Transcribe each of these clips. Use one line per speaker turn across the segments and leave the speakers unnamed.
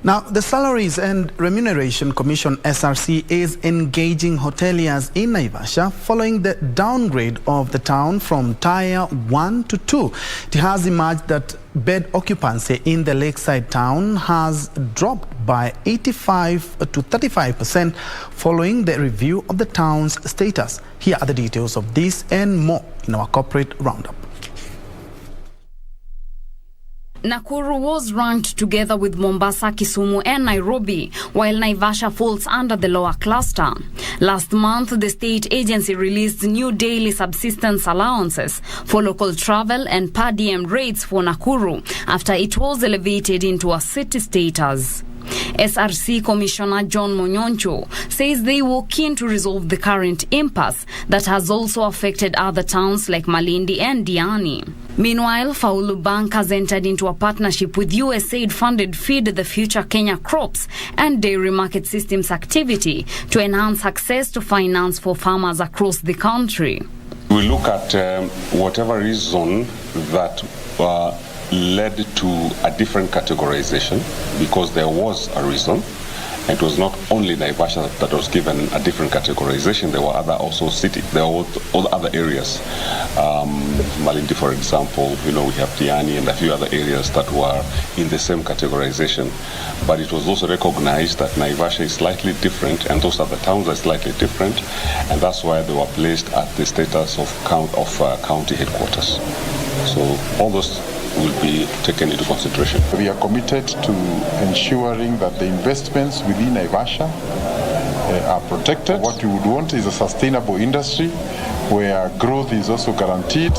Now, the Salaries and Remuneration Commission SRC is engaging hoteliers in Naivasha following the downgrade of the town from Tier 1 to 2. It has emerged that bed occupancy in the lakeside town has dropped by 85 to 35% following the review of the town's status. Here are the details of this and more in our corporate roundup.
Nakuru was ranked together with Mombasa, Kisumu and Nairobi, while Naivasha falls under the lower cluster. Last month, the state agency released new daily subsistence allowances for local travel and per diem rates for Nakuru after it was elevated into a city status. SRC Commissioner John Monyoncho says they were keen to resolve the current impasse that has also affected other towns like Malindi and Diani. Meanwhile, Faulu Bank has entered into a partnership with USAID-funded Feed the Future Kenya Crops and Dairy Market Systems activity to enhance access to finance for farmers across the country.
We look at whatever reason that led to a different categorization, because there was a reason. It was not only Naivasha that was given a different categorization. There were there were other areas. Malindi, for example, we have Diani and a few other areas that were in the same categorization. But it was also recognized that Naivasha is slightly different, and those other towns are slightly different, and that's why they were placed at the status of county headquarters. So all those will be taken into consideration.
We are committed to ensuring that the investments within Naivasha are protected. What we would want is a sustainable industry where growth is also guaranteed,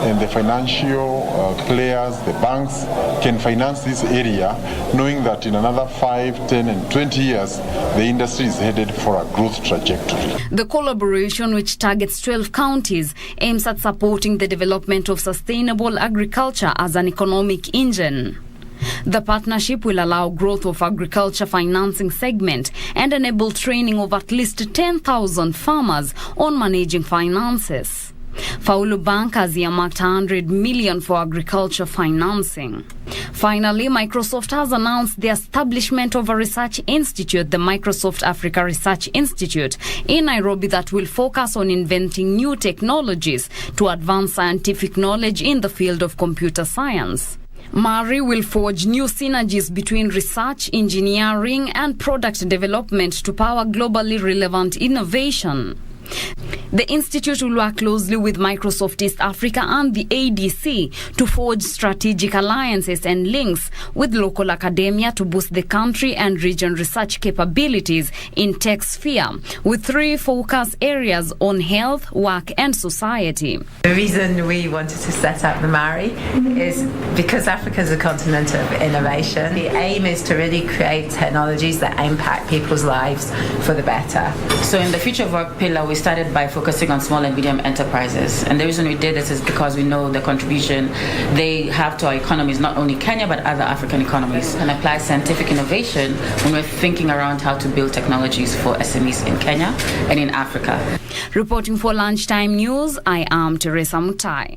and the financial players, the banks, can finance this area, knowing that in another 5, 10 and 20 years, the industry is headed for a growth trajectory.
The collaboration, which targets 12 counties, aims at supporting the development of sustainable agriculture as an economic engine. The partnership will allow growth of agriculture financing segment and enable training of at least 10,000 farmers on managing finances. Faulu Bank has earmarked 100 million for agriculture financing. Finally, Microsoft has announced the establishment of a research institute, the Microsoft Africa Research Institute, in Nairobi that will focus on inventing new technologies to advance scientific knowledge in the field of computer science. MARI will forge new synergies between research, engineering and product development to power globally relevant innovation. The institute will work closely with Microsoft East Africa and the ADC to forge strategic alliances and links with local academia to boost the country and region research capabilities in tech sphere, with 3 focus areas on health, work and society.
The reason we wanted to set up the MARI is because Africa is a continent of innovation. The aim is to really create technologies that impact people's lives for the better.
So in the future of work pillar, we started by focusing on small and medium enterprises, and the reason we did this is because we know the contribution they have to our economies, not only Kenya but other African economies, and apply scientific innovation when we're thinking around how to build technologies for SMEs in Kenya and in Africa.
Reporting for Lunchtime News, I am Teresa Mutai.